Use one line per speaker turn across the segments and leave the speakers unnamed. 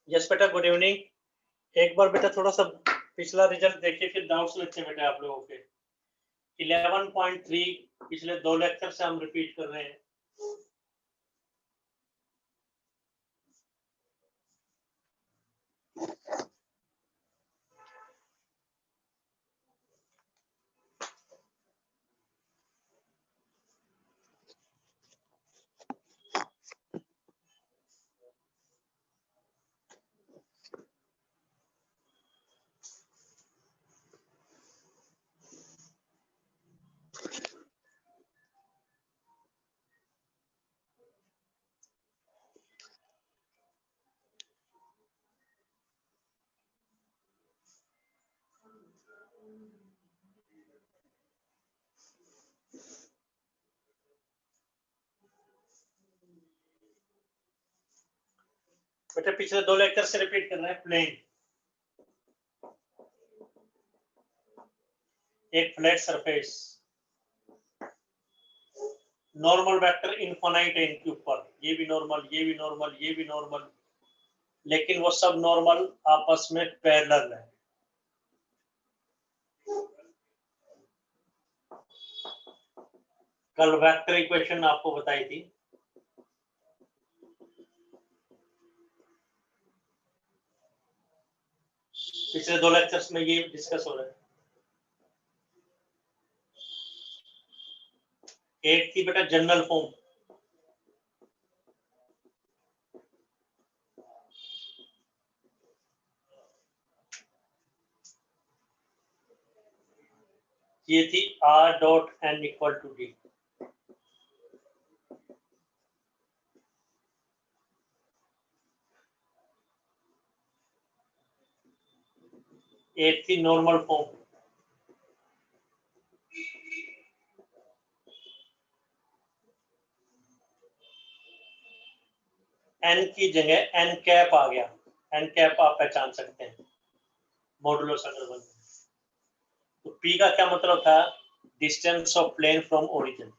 Yes बेटा, good evening. एक बार बेटा थोड़ा सा पिछला रिजल्ट देखिए, फिर डाउट्स लगते हैं बेटा आप लोगों के। 11.3 पिछले 2 लेक्चर से हम रिपीट कर रहे हैं। बेटा पिछले 2 लेक्चर से रिपीट कर रहे हैं। प्लेन, एक flat surface, normal vector infinite है इनके ऊपर, ये भी नॉर्मल, ये भी नॉर्मल, ये भी नॉर्मल, लेकिन वो सब नॉर्मल आपस में पैरेलल है। कल वेक्टर इक्वेशन आपको बताई थी। पिछले 2 लेक्चर्स में ये डिस्कस हो रहा है। एक थी बेटा जनरल फॉर्म, ये थी r dot n equal to d। एक थी नॉर्मल फॉर्म, n की जगह n कैप आ गया। n कैप आप पहचान सकते हैं मॉडुलस अगर बन। तो p का क्या मतलब था? Distance of plane from origin.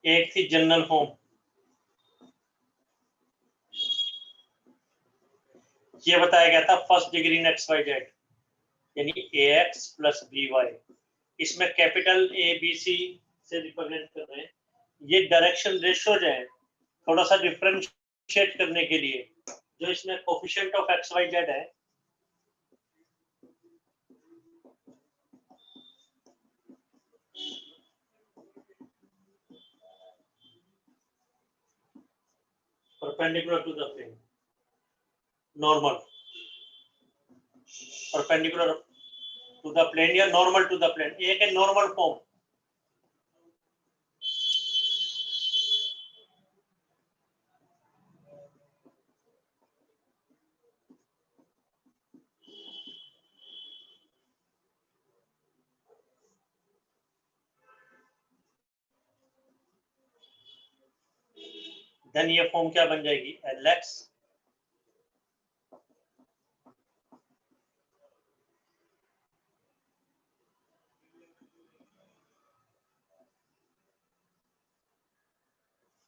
एक थी जनरल फॉर्म, ये बताया गया था first degree in x y z, यानी a x plus b y. इसमें कैपिटल ए बी सी से रिप्रेजेंट कर रहे हैं। ये डायरेक्शन रेशियो जो है, थोड़ा सा डिफरेंशिएट करने के लिए, जो इसमें coefficient of x y z है, perpendicular to the plane, normal perpendicular to the plane या नॉर्मल टू द प्लेन। एक है नॉर्मल फॉर्म, देन ये फॉर्म क्या बन जाएगी? एल एक्स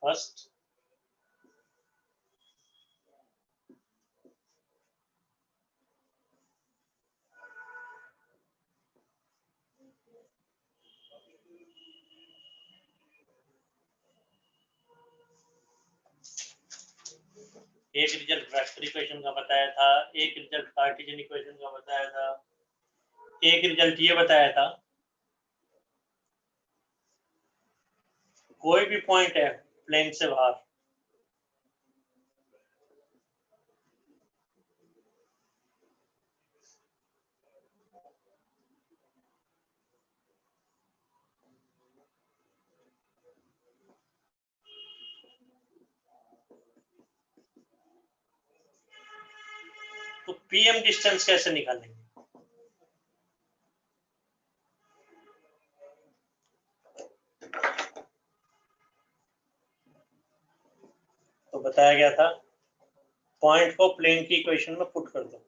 फर्स्ट एक रिजल्ट वेक्टर इक्वेशन का बताया था, एक रिजल्ट कार्टेशियन इक्वेशन का बताया था, एक रिजल्ट ये बताया था कोई भी पॉइंट है प्लेन से बाहर, तो पीएम डिस्टेंस कैसे निकालेंगे? तो बताया गया था पॉइंट को प्लेन की इक्वेशन में पुट कर दो।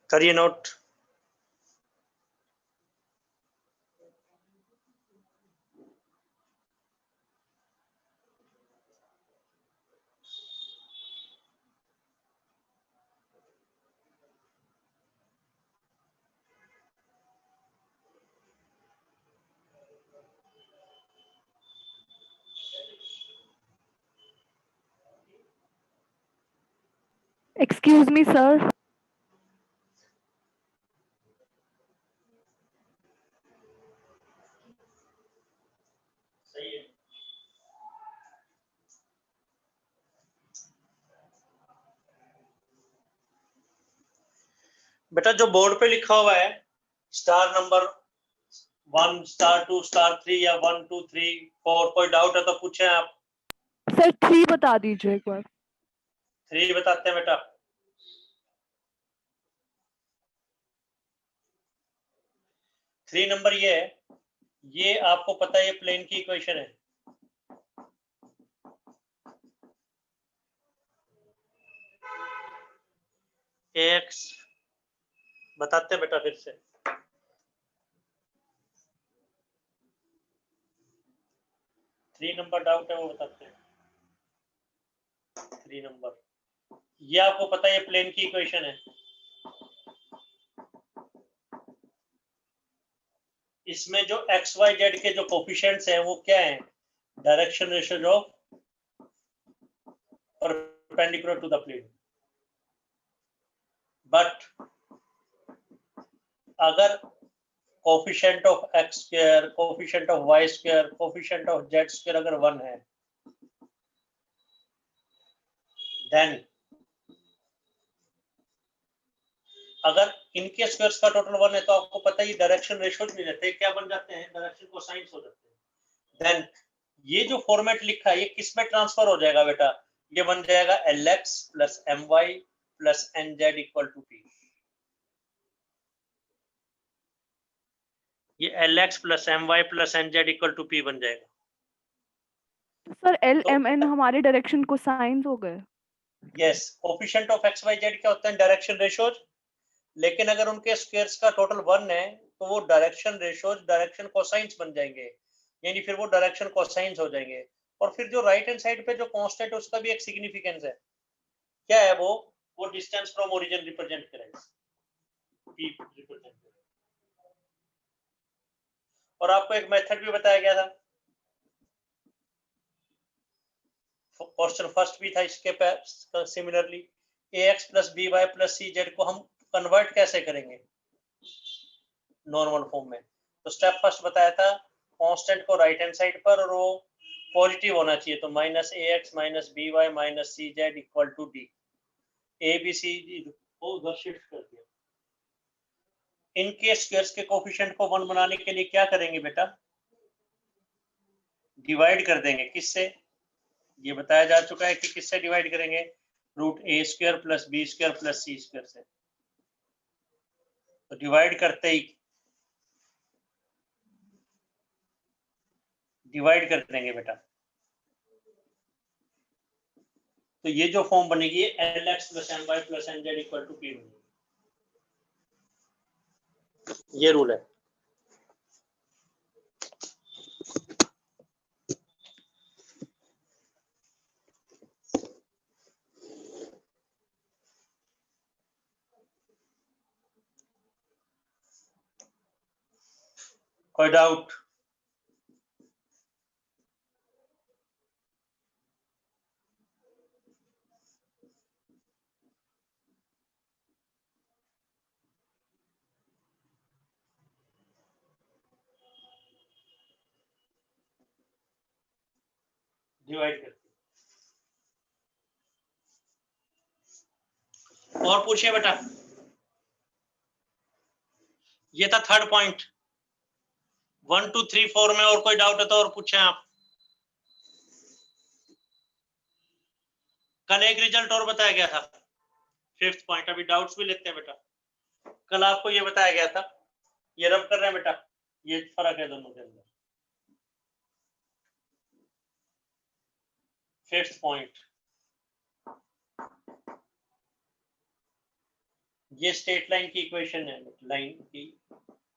करिए नोट।
Excuse me, sir.
सही है। बेटा जो बोर्ड पे लिखा हुआ है स्टार नंबर 1 स्टार 2 स्टार 3 या 1 2 3 4, कोई डाउट है तो पूछें आप।
सर 3 बता दीजिए एक बार।
3 बताते हैं बेटा। 3 नंबर ये है, ये आपको पता है ये प्लेन की इक्वेशन है। एक्स बताते हैं बेटा फिर से। 3 नंबर डाउट है वो बताते हैं। 3 नंबर ये आपको पता है ये प्लेन की इक्वेशन है। इसमें जो एक्स वाई जेड के जो कोफिशिएंट्स हैं वो क्या हैं? Direction ratio of perpendicular to the plane. But अगर coefficient of x square, coefficient of y square, coefficient of z square अगर 1 है, देन अगर इनके स्क्वायर्स का टोटल 1 है तो आपको पता ही डायरेक्शन रेशियोज नहीं रहते, क्या बन जाते हैं? डायरेक्शन कोसाइंस हो जाते हैं। देन ये जो फॉर्मेट लिखा है ये किस में ट्रांसफर हो जाएगा बेटा? ये बन जाएगा Lx plus My plus Nz equal to P। ये Lx plus My plus Nz equal to P बन जाएगा।
सर एल
तो
एम एन हमारे डायरेक्शन को साइंस हो गए।
Yes, coefficient of x y z क्या होते हैं? Direction ratios. लेकिन अगर उनके स्क्वायर्स का टोटल 1 है तो वो डायरेक्शन रेशियोज डायरेक्शन कोसाइंस बन जाएंगे, यानी फिर वो डायरेक्शन कोसाइंस हो जाएंगे। और फिर जो राइट हैंड साइड पे जो कांस्टेंट है उसका भी एक सिग्निफिकेंस है। क्या है वो डिस्टेंस फ्रॉम ओरिजिन रिप्रेजेंट करेगा, P रिप्रेजेंट करेगा। और आपको एक मेथड भी बताया गया था, क्वेश्चन फर्स्ट भी था इसके पे similarly. ax plus b y plus c z को हम कन्वर्ट कैसे करेंगे नॉर्मल फॉर्म में? तो स्टेप फर्स्ट बताया था, कांस्टेंट को राइट हैंड साइड पर और वो पॉजिटिव होना चाहिए, तो minus a x minus b y minus c z equal to d. A B c d को उधर शिफ्ट कर दिया। इनके स्क्वायर्स के कोफिशिएंट को 1 बनाने के लिए क्या करेंगे बेटा? डिवाइड कर देंगे। किससे? ये बताया जा चुका है कि किससे डिवाइड करेंगे? Root a square plus b square plus c square से। तो डिवाइड करते ही डिवाइड कर देंगे बेटा, तो ये जो फॉर्म बनेगी l x plus m y plus n z equal to p बनेगी। ये रूल है। कोई डाउट? डिवाइड करते और पूछिए बेटा, ये था थर्ड पॉइंट। 1 2 3 4 में और कोई डाउट है तो और पूछें आप। कल एक रिजल्ट और बताया गया था, फिफ्थ पॉइंट। अभी डाउट्स भी लेते हैं बेटा। कल आपको ये बताया गया था, ये रब कर रहे हैं बेटा, ये फर्क है दोनों के अंदर। फिफ्थ पॉइंट, ये स्टेट लाइन की इक्वेशन है, लाइन की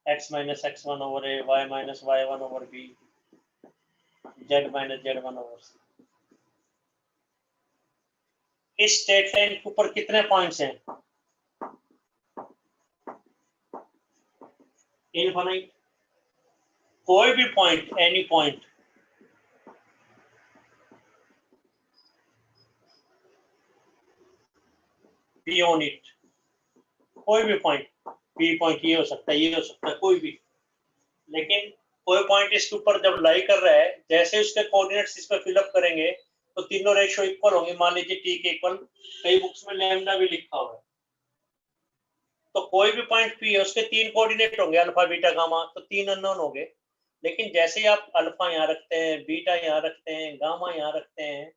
x minus x1 over a, y minus y1 over b, z minus z1 over c। इस स्टेट लाइन के ऊपर कितने पॉइंट्स हैं? इनफाइनाइट। कोई भी point, any point, be on it, कोई भी पॉइंट, बी पॉइंट ये हो सकता है, ये हो सकता है, कोई भी। लेकिन कोई पॉइंट इसके ऊपर जब लाई कर रहा है, जैसे उसके कोऑर्डिनेट्स इस पर फिलअप करेंगे तो तीनों रेशियो इक्वल होंगे। मान लीजिए टी के इक्वल, कई बुक्स में लैम्डा भी लिखा हुआ है। तो कोई भी पॉइंट पी है, उसके तीन कोऑर्डिनेट होंगे, अल्फा बीटा गामा, तो तीन अननोन होंगे। लेकिन जैसे ही आप अल्फा यहाँ रखते हैं, बीटा यहाँ रखते हैं, गामा यहाँ रखते हैं,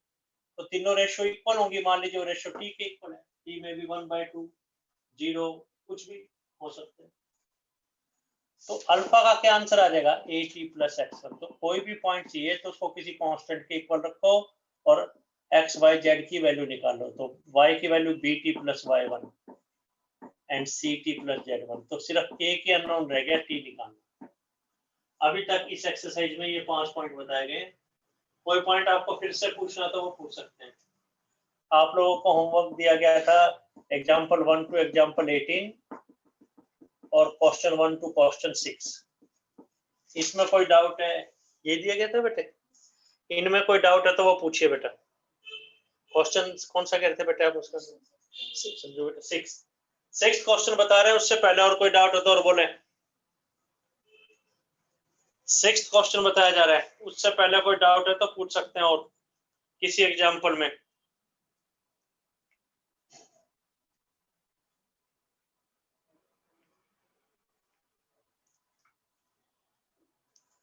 तो तीनों रेशियो इक्वल होंगी। मान लीजिए वो रेशियो टी के इक्वल है, टी में भी 1/2, 0, कुछ भी हो सकते हैं। तो अल्फा का क्या आंसर आ जाएगा? ए टी प्लस एक्स1। तो कोई भी पॉइंट चाहिए तो उसको किसी कांस्टेंट के इक्वल रखो और एक्स वाई जेड की वैल्यू निकालो। तो y की value b t plus y1 and c t plus z1। तो सिर्फ एक ही अननोन रह गया, टी निकालना। अभी तक इस एक्सरसाइज में ये 5 पॉइंट बताए गए। कोई पॉइंट आपको फिर से पूछना तो वो पूछ सकते हैं। आप लोगों को होमवर्क दिया गया था एग्जाम्पल 1 टू एग्जाम्पल 18 और क्वेश्चन 1 टू क्वेश्चन 6। इसमें कोई डाउट है? ये दिया गया था बेटे, इनमें कोई डाउट है तो वो पूछिए बेटा। क्वेश्चन कौन सा कह रहे थे बेटे आप उसका? समझो बेटा, 6 क्वेश्चन बता रहे हैं, उससे पहले और कोई डाउट हो तो और बोले। 6 क्वेश्चन बताया जा रहा है, उससे पहले कोई डाउट है तो पूछ सकते हैं और किसी एग्जाम्पल में।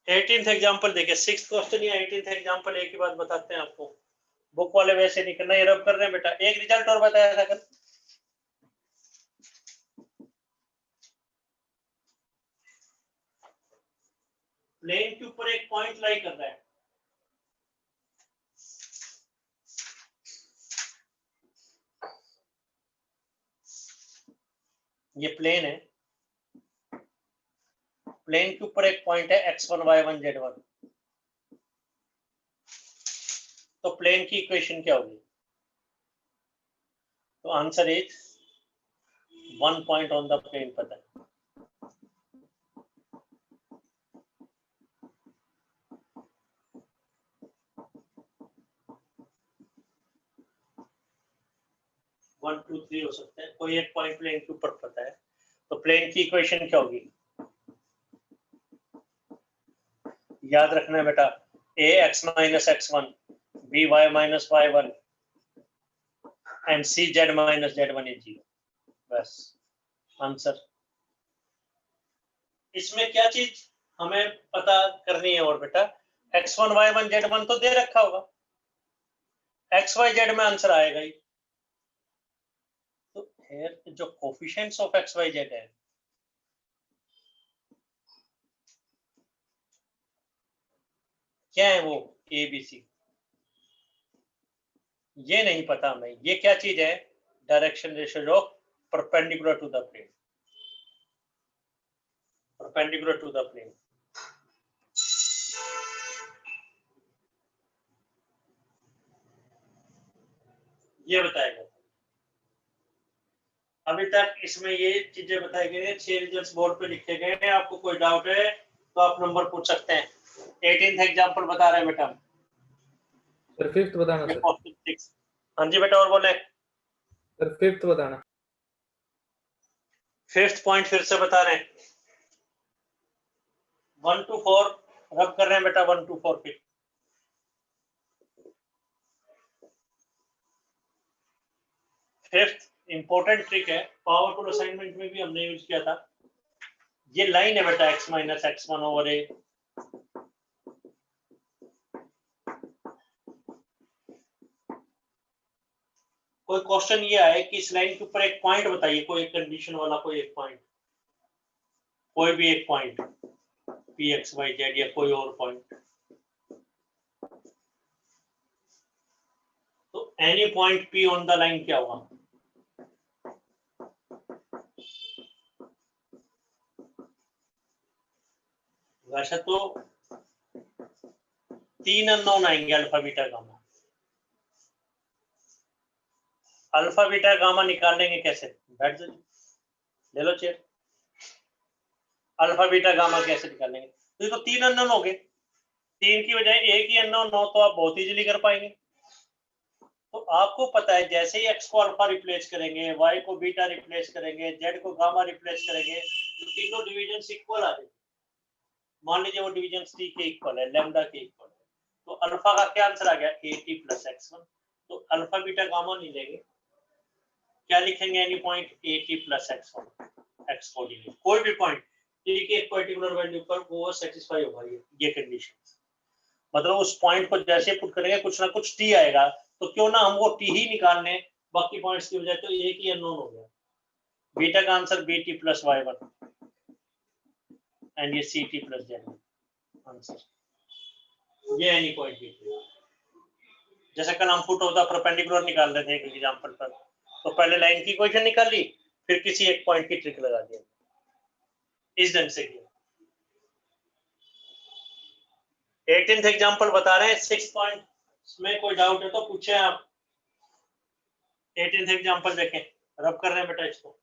एटीन्थ एग्जाम्पल देखिए, 6 क्वेश्चन या 18th एग्जाम्पल एक ही बात बताते हैं आपको। बुक वाले वैसे नहीं करना, ये रब कर रहे हैं बेटा। एक रिजल्ट और बताया था कल, प्लेन के ऊपर एक पॉइंट लाई कर रहा है। ये प्लेन है, प्लेन के ऊपर एक पॉइंट है x1 y1 z1। तो प्लेन की इक्वेशन क्या होगी? तो answer is 1 point on the plane पता है। वन टू थ्री हो सकते हैं, कोई एक पॉइंट प्लेन के ऊपर पता है। तो प्लेन की इक्वेशन क्या होगी? याद रखना है बेटा, a x minus x1, b y minus y1 and c z minus z1 is 0। बस आंसर। इसमें क्या चीज हमें पता करनी है और बेटा? x1 y1 z1 तो दे रखा होगा, x y z में आंसर आएगा ही। तो जो coefficients of x y z है, क्या है वो? A B c. ये नहीं पता हमें, ये क्या चीज है? Direction ratio of perpendicular to the plane, perpendicular to the plane. ये बताएगा। अभी तक इसमें ये चीजें बताई गई हैं, 6 रिजल्ट्स बोर्ड पे लिखे गए हैं। आपको कोई डाउट है तो आप नंबर पूछ सकते हैं। 18th एग्जांपल बता रहे हैं बेटा।
सर फिफ्थ बताना सर।
हाँ जी बेटा, और बोले।
सर फिफ्थ बताना।
फिफ्थ पॉइंट फिर से बता रहे हैं, 1 to 4 रब कर रहे हैं बेटा। 1 to 4 फिर फिफ्थ इंपॉर्टेंट ट्रिक है, पावरफुल असाइनमेंट में भी हमने यूज किया था। ये लाइन है बेटा x माइनस x1 ओवर ए। कोई क्वेश्चन ये आए कि इस लाइन के ऊपर एक पॉइंट बताइए, कोई एक कंडीशन वाला कोई एक पॉइंट, कोई भी एक point p x y z या कोई और पॉइंट, तो any point p on the line क्या होगा? वैसे तो 3 अननोन आएंगे, alpha beta gamma. Alpha beta gamma निकालेंगे कैसे? बैठ जाइए, ले लो चेयर। अल्फा बीटा गामा कैसे निकालेंगे? तो ये तो 3 अननोन हो गए, 3 की बजाय एक ही अननोन हो तो आप बहुत इजीली कर पाएंगे। तो आपको पता है जैसे ही x को अल्फा रिप्लेस करेंगे, y को बीटा रिप्लेस करेंगे, z को गामा रिप्लेस करेंगे, तो तीनों डिविजन इक्वल आ जाएंगे। मान लीजिए वो डिवीजन t के इक्वल है, लैम्डा के इक्वल है, तो अल्फा का क्या आंसर आ गया? at plus x1। तो अल्फा बीटा गामा नहीं लेंगे, क्या लिखेंगे? Any point at plus x1, x coordinate कोई भी पॉइंट t के एक पर्टिकुलर वैल्यू पर वो सेटिस्फाई होगा ये कंडीशन। मतलब उस पॉइंट को जैसे पुट करेंगे कुछ ना कुछ t आएगा, तो क्यों ना हम वो t ही निकाल लें बाकी पॉइंट्स की बजाय, तो एक ही अननोन हो गया। बीटा का answer bt plus y1 and ये ct प्लस z आंसर। ये एनी पॉइंट bt। जैसे कल हम फुट ऑफ द परपेंडिकुलर निकाल रहे थे एक एग्जांपल पर, तो पहले लाइन की इक्वेशन निकाल ली, फिर किसी एक पॉइंट की ट्रिक लगा दिया, इस ढंग से किया। 18th एग्जांपल बता रहे हैं, 6 पॉइंट में कोई डाउट है तो पूछे आप। 18th एग्जांपल देखें, रब कर रहे हैं बेटा इसको।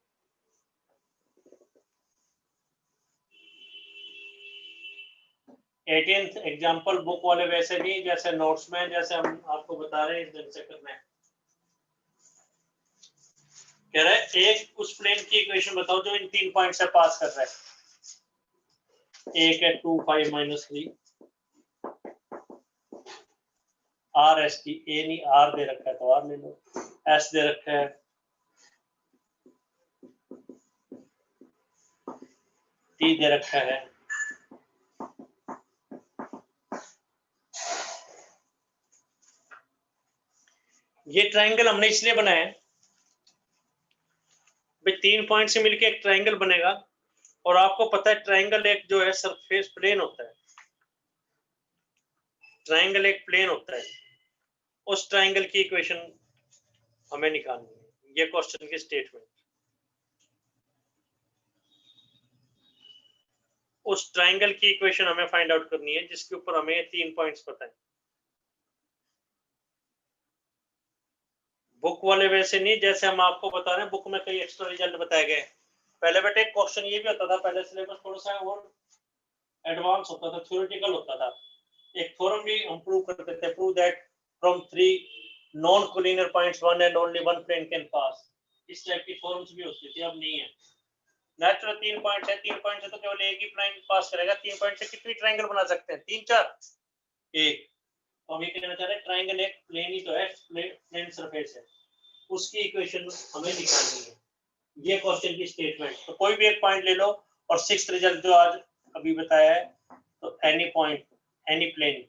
एग्जाम्पल बुक वाले वैसे नहीं, जैसे नोट्स में जैसे हम आपको बता रहे हैं इस ढंग से करना है। कह रहा है एक उस प्लेन की इक्वेशन बताओ जो इन 3 पॉइंट से पास कर रहा है। एक है 2 5 माइनस 3 आर एस टी, ए नहीं आर दे रखा है तो आर ले लो, एस दे रखा है, टी दे रखा है। ये ट्रायंगल हमने इसलिए बनाया है भाई 3 पॉइंट से मिलके एक ट्रायंगल बनेगा, और आपको पता है ट्रायंगल एक जो है सरफेस प्लेन होता है, ट्रायंगल एक प्लेन होता है। उस ट्रायंगल की इक्वेशन हमें निकालनी है, ये क्वेश्चन की स्टेटमेंट। उस ट्रायंगल की इक्वेशन हमें फाइंड आउट करनी है जिसके ऊपर हमें 3 पॉइंट्स पता है। बुक वाले वैसे नहीं, जैसे हम आपको बता रहे हैं बुक में कई एक्स्ट्रा रिजल्ट बताए गए। पहले बेटे एक क्वेश्चन ये भी होता था, पहले सिलेबस थोड़ा सा और एडवांस होता था, थ्योरेटिकल होता था। एक थ्योरम भी हम प्रूव करते थे, prove that from 3 non collinear points one and only one plane can pass. इस टाइप की थ्योरम्स भी होती थी, अब नहीं है। नेचुरल 3 पॉइंट्स है, 3 पॉइंट से तो केवल एक ही प्लेन पास करेगा। 3 पॉइंट से कितनी ट्रायंगल बना सकते हैं? 3 4 एक। तो हम ये कहना चाह रहे हैं ट्रायंगल एक प्लेन ही तो है, प्लेन सरफेस है, उसकी इक्वेशन हमें निकालनी है। ये क्वेश्चन की स्टेटमेंट। तो कोई भी एक पॉइंट ले लो, और 6th रिजल्ट जो आज अभी बताया है, तो एनी पॉइंट एनी प्लेन,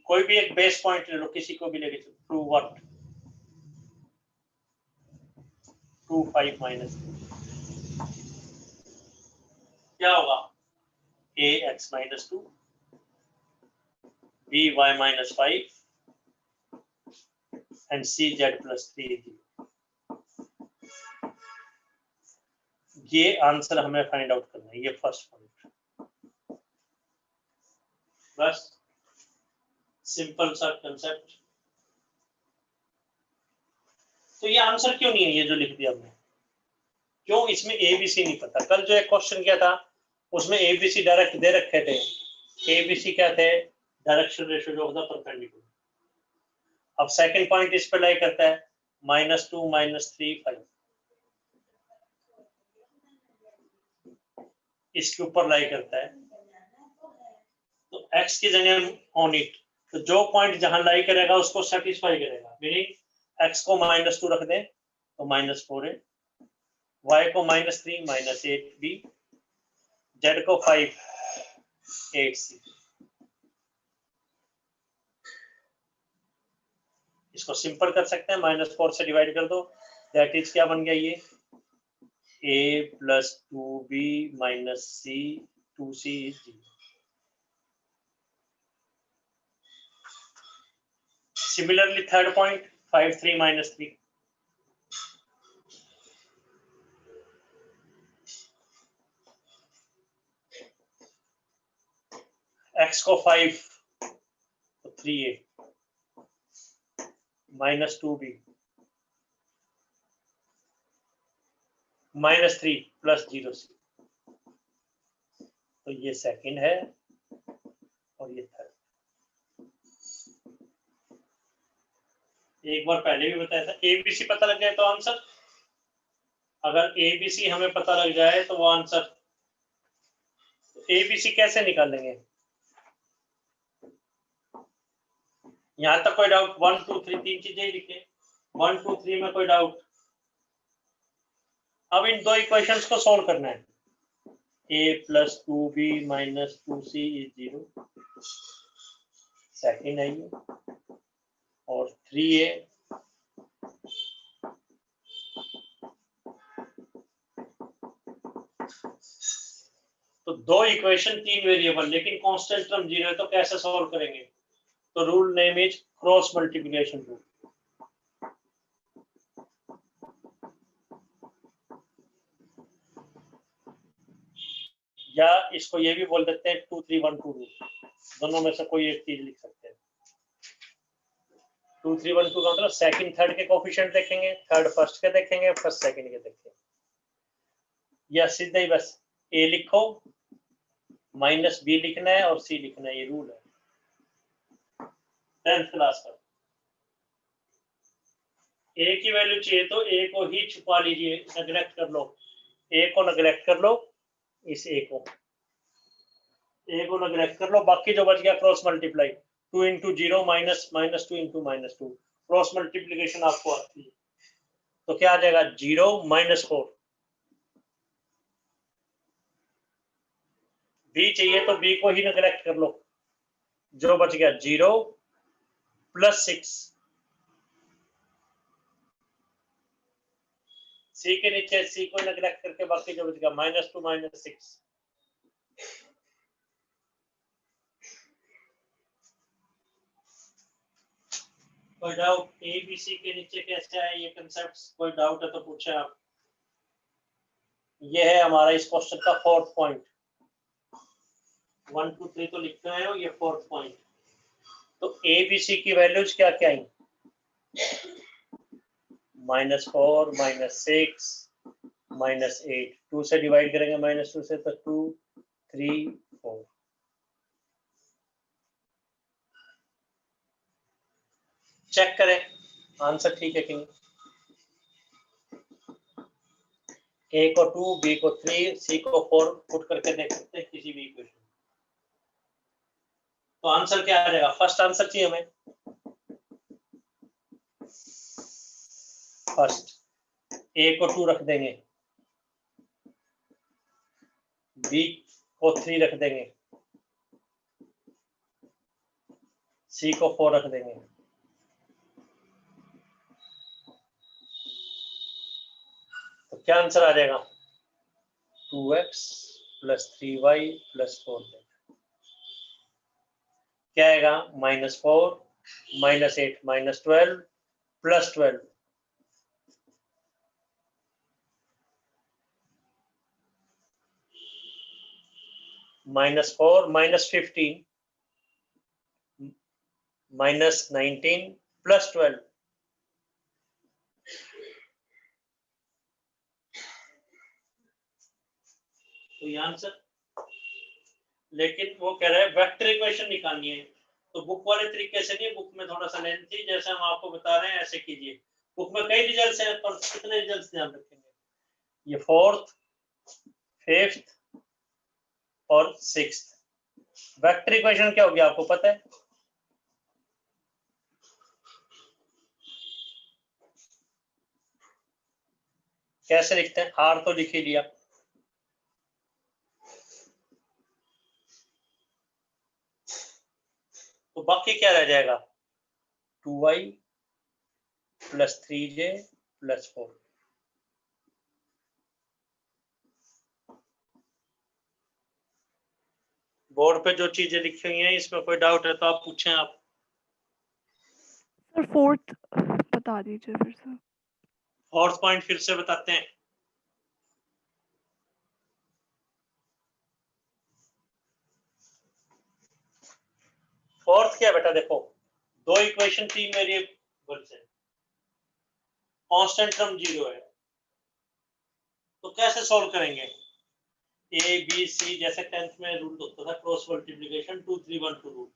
कोई भी एक बेस पॉइंट ले लो, किसी को भी लेके चलो। Prove what? 2 5 माइनस क्या होगा? a x minus 2 b y minus 5 and c z plus 3। ये आंसर हमें फाइंड आउट करना है, ये फर्स्ट पॉइंट। बस सिंपल सा कंसेप्ट। तो ये आंसर क्यों नहीं है ये जो लिख दिया हमने? क्यों इसमें एबीसी नहीं पता? कल जो एक क्वेश्चन किया था उसमें एबीसी डायरेक्ट दे रखे थे। एबीसी क्या थे? Direction ratio of the perpendicular. अब सेकंड पॉइंट इस पे लाई करता है -2 -3 5, इसके ऊपर लाई करता है, तो x की जगह ऑन इट, तो जो पॉइंट जहां लाई करेगा उसको सेटिस्फाई करेगा। मीनिंग x को -2 रख दें तो -4 है, y को -3 -8b, z को 5 8c। इसको सिंपल कर सकते हैं, -4 से डिवाइड कर दो, दैट इज क्या बन गया ये a + 2b - c 2c is 0। Similarly, third point 5 3 - 3, x को 5 तो 3a -2b -3 + 0c, तो ये सेकंड है और ये थर्ड। एक बार पहले भी बताया था, एबीसी पता लग जाए तो आंसर, अगर एबीसी हमें पता लग जाए तो वो आंसर। एबीसी कैसे निकालेंगे, यहां तक कोई डाउट? 1 2 3 तीन चीजें लिखे, 1 2 3 में कोई डाउट? अब इन दो इक्वेशंस को सॉल्व करना है। a + 2b - 2c is 0, second है ये, और 3a तो दो इक्वेशन, तीन वेरिएबल, लेकिन कांस्टेंट टर्म 0 है, तो कैसे सॉल्व करेंगे? तो rule name is cross multiplication rule, या इसको ये भी बोल देते हैं 2 3 1 2 रूल, दोनों में से कोई एक चीज लिख सकते हैं। 2 3 1 2 मतलब सेकंड थर्ड के कोफिशिएंट देखेंगे, थर्ड फर्स्ट के देखेंगे, फर्स्ट सेकंड के देखेंगे, या सीधे ही बस a लिखो -b लिखना है और c लिखना है, ये रूल है 10th क्लास का। a की वैल्यू चाहिए तो a को ही छुपा लीजिए, नेग्लेक्ट कर लो, a को नेग्लेक्ट कर लो, इस a को नेग्लेक्ट कर लो, बाकी जो बच गया क्रॉस मल्टीप्लाई, 2 × 0 -2 × -2, क्रॉस मल्टीप्लिकेशन आपको आती है, तो क्या आ जाएगा 0 -4। b चाहिए तो b को ही नेग्लेक्ट कर लो, जो बच गया 0 + 6, c के नीचे c को नेग्लेक्ट करके बाकी जो बच गया -2 - 6। कोई डाउट? ए बी सी के नीचे कैसे आए ये कंसेप्ट? कोई डाउट है तो पूछे आप। ये है हमारा इस क्वेश्चन का फोर्थ पॉइंट। 1 2 3 तो लिखते हैं, ये फोर्थ पॉइंट। तो ए बी सी की वैल्यूज क्या क्या आई? -4 -6 -8, 2 से डिवाइड करेंगे, -2 से तो 2 3 4। चेक करें आंसर ठीक है कि नहीं। ए को 2, बी को 3, सी को 4 पुट करके देख सकते हैं किसी भी इक्वेशन। तो आंसर क्या आ जाएगा? फर्स्ट आंसर चाहिए हमें, फर्स्ट ए को 2 रख देंगे, बी को 3 रख देंगे, सी को 4 रख देंगे। तो क्या आंसर आ जाएगा? 2x + 3y + 4z। क्या आएगा? -4 -8 -12 + 12। -4 -15 -19 + 12। तो ये आंसर। लेकिन वो कह रहा है वेक्टर इक्वेशन निकालनी है, तो बुक वाले तरीके से नहीं, बुक में थोड़ा सा लेंथी, जैसे हम आपको बता रहे हैं ऐसे कीजिए। बुक में कई रिजल्ट्स हैं, पर कितने रिजल्ट्स ध्यान रखेंगे? ये 4th 5th और 6th। वेक्टर इक्वेशन क्या होगी आपको पता है? कैसे लिखते हैं? आर तो लिख ही लिया, तो बाकी क्या रह जाएगा? 2y plus 3j plus 4। Board पे जो चीजें लिखी हुई हैं इसमें कोई डाउट है तो आप पूछें। आप
सर फोर्थ बता दीजिए फिर से।
फोर्थ पॉइंट फिर से बताते हैं। फोर्थ क्या बेटा? देखो, दो इक्वेशन तीन वेरिएबल्स है, कांस्टेंट टर्म 0 है, तो कैसे सॉल्व करेंगे? ए बी सी, जैसे 10th में रूल होता था क्रॉस मल्टीप्लिकेशन 2 3 1 2 रूल।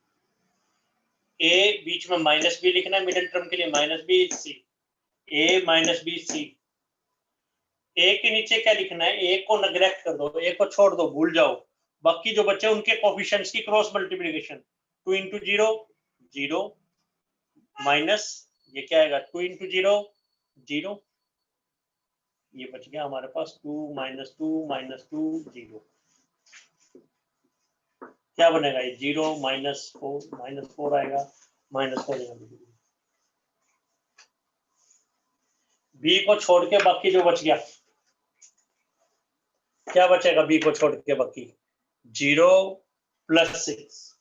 ए बीच में माइनस बी लिखना है, मिडिल टर्म के लिए माइनस बी सी, ए माइनस बी सी। ए के नीचे क्या लिखना है? ए को नेग्लेक्ट कर दो, ए को छोड़ दो, भूल जाओ, बाकी जो बच्चे उनके कोफिशिएंट्स की क्रॉस मल्टीप्लिकेशन 2 इंटू 0 0 माइनस ये क्या आएगा 2 इंटू 0 0, ये बच गया हमारे पास 2 माइनस 2 माइनस 2 0। क्या बनेगा? ये 0 माइनस 4 आएगा, माइनस 4 आएगा। बी को छोड़ के बाकी जो बच गया, क्या बचेगा? बी को छोड़ के बाकी 0 प्लस 6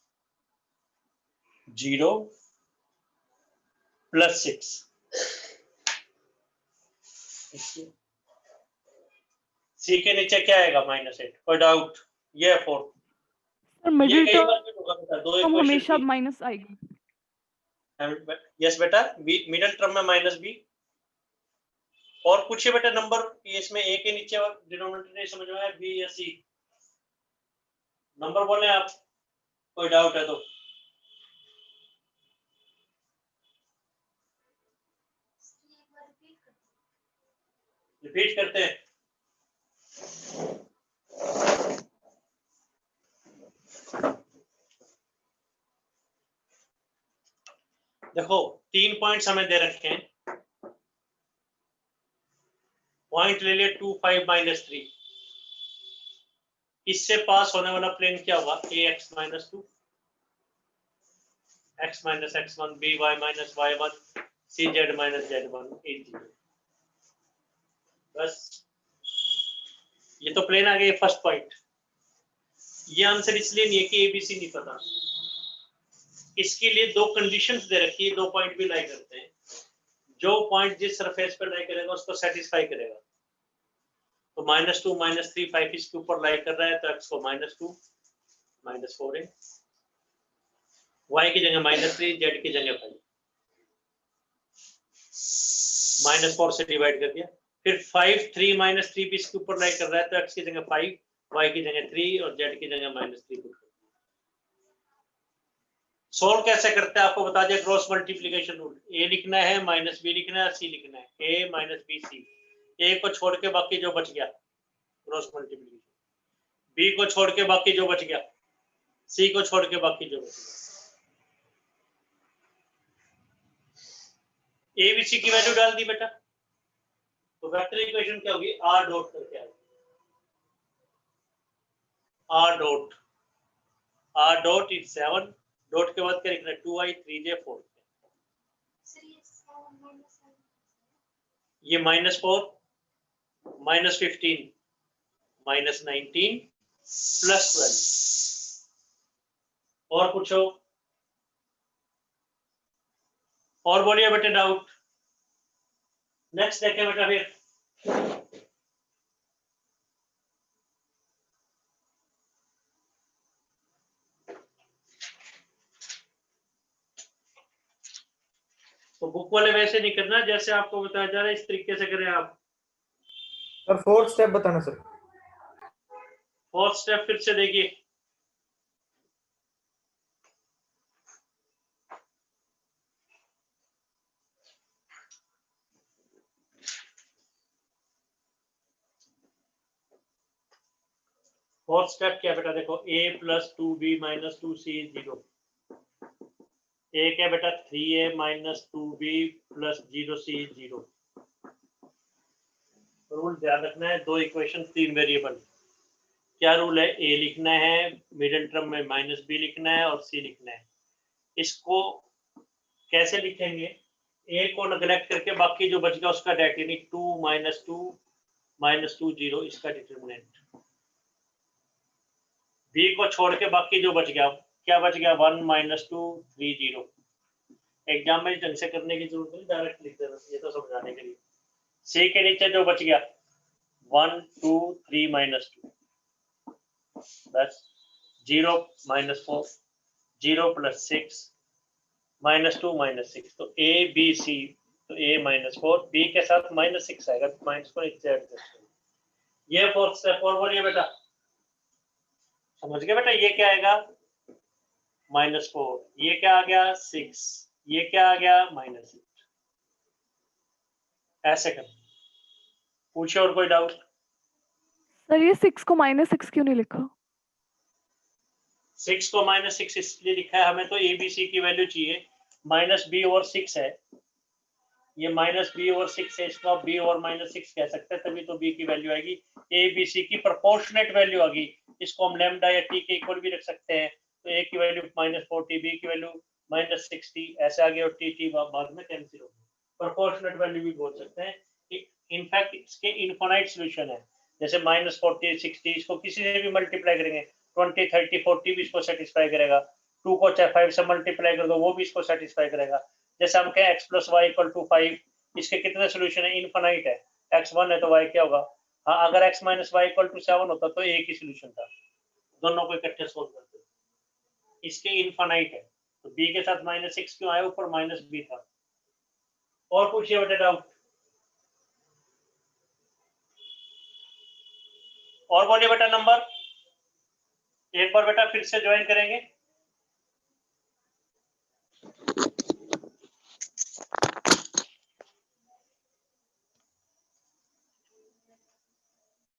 0 प्लस 6। सी के नीचे क्या आएगा? -8। कोई डाउट? ये है 4।
सर
ये
मिडिल
कई बार भी होगा बेटा, दो
टर्म हमेशा
इक्वेशन
माइनस आएगी।
यस बेटा, मिडिल टर्म में माइनस बी। और पूछिए बेटा नंबर, इसमें ए के नीचे और डिनोमिनेटर नहीं समझ में आया, बी या सी? नंबर बोले आप, कोई डाउट है तो। रिपीट करते हैं। देखो 3 पॉइंट्स हमें दे रखे हैं, पॉइंट ले लिए 2 5 -3। इससे पास होने वाला प्लेन क्या होगा? ax - 2 x - x1 by - y1 cz - z1 a0। बस ये तो प्लेन आ गया फर्स्ट पॉइंट। ये आंसर इसलिए नहीं है कि एबीसी नहीं पता, इसके लिए दो कंडीशंस दे रखी है, दो पॉइंट भी लाई करते हैं। जो पॉइंट जिस सरफेस पर लाई करेगा उसको सेटिस्फाई करेगा। तो -2 -3 5 इसके ऊपर लाई कर रहा है तो x को -2 -4 है, y की जगह -3, z की जगह 5, -4 से डिवाइड कर दिया। फिर 5 3 -3 भी इसके ऊपर लाई कर रहा है तो x की जगह 5, y की जगह 3 और z की जगह -3 पुट कर दिया। सोल्व कैसे करते हैं आपको बता दिया, क्रॉस मल्टीप्लिकेशन रूल। ए लिखना है, माइनस बी लिखना है, सी लिखना है, ए माइनस बी सी। ए को छोड़ के बाकी जो बच गया क्रॉस मल्टीप्लिकेशन, बी को छोड़ के बाकी जो बच गया, सी को छोड़ के बाकी जो बच गया। ए बी सी की वैल्यू डाल दी बेटा, तो वेक्टर इक्वेशन क्या होगी? आर डॉट करके आएगी, आर डॉट इज 7, डॉट के बाद क्या लिखना है? 2i 3j 4। ये -4 -15 -19 +12। और पूछो, और बोलिए बेटे डाउट। नेक्स्ट देखें बेटा फिर। तो बुक वाले वैसे नहीं करना जैसे आपको बताया जा रहा है, इस तरीके से करें आप।
सर फोर्थ स्टेप बताना सर।
फोर्थ स्टेप फिर से देखिए। फोर्थ स्टेप क्या बेटा? देखो a + 2b - 2c 0। a क्या बेटा? 3a - 2b + 0c 0। रूल ध्यान रखना है, 2 इक्वेशन 3 वेरिएबल। क्या रूल है? ए लिखना है, मिडिल टर्म में माइनस बी लिखना है और सी लिखना है। इसको कैसे लिखेंगे? ए को नेग्लेक्ट करके बाकी जो बच गया उसका डेट, यानी 2 माइनस 2 0 इसका डिटरमिनेंट। बी को छोड़ के बाकी जो बच गया, क्या बच गया? 1 माइनस 2 3 0। एग्जाम में ढंग से करने की जरूरत नहीं, डायरेक्ट लिख देना, ये तो समझाने के लिए। सी के नीचे जो बच गया 1 2 3 माइनस 2, बस 0 माइनस 4 0 प्लस 6 माइनस 2 माइनस 6। तो ए बी सी, तो ए माइनस 4, बी के साथ माइनस 6 आएगा, तो माइनस को इससे एडजस्ट करें। ये फोर्थ स्टेप। और बोलिए बेटा, समझ गए बेटा? ये क्या आएगा? -4। ये क्या आ गया? 6। ये क्या आ गया? -8। ऐसे कर। पूछे और कोई डाउट?
सर ये 6 को -6 क्यों नहीं लिखा?
6 को -6 इसलिए लिखा है, हमें तो ए बी सी की वैल्यू चाहिए। -b और 6 है, ये -b और 6 है, इसको आप b और -6 कह सकते हैं, तभी तो b की वैल्यू आएगी। ए बी सी की प्रोपोर्शनेट वैल्यू आ गई। इसको हम लैम्डा या t के इक्वल भी रख सकते हैं। तो a की वैल्यू -40, b की वैल्यू -60 ऐसे आ गया, और t बाद में कैंसिल हो गया। प्रोपोर्शनेट वैल्यू भी बोल सकते हैं। इनफैक्ट इसके इनफाइनाइट सॉल्यूशन है, जैसे -40 60, इसको किसी से भी मल्टीप्लाई करेंगे, 20 30 40 भी इसको सेटिस्फाई करेगा। 2 को चाहे 5 से मल्टीप्लाई कर दो, वो भी इसको सेटिस्फाई करेगा। जैसे हम कहें x + y = 5, इसके कितने सोल्यूशन है? इनफाइनाइट है। x 1 है तो y क्या होगा? हाँ, अगर x - y = 7 होता तो एक ही सोल्यूशन था, दोनों को इकट्ठे सोल्व करते। इसके इनफाइनाइट है, तो b के साथ -6 क्यों आया? ऊपर -b था। और पूछिए बेटा डाउट, और बोलिए बेटा नंबर। एक बार बेटा फिर से ज्वाइन करेंगे।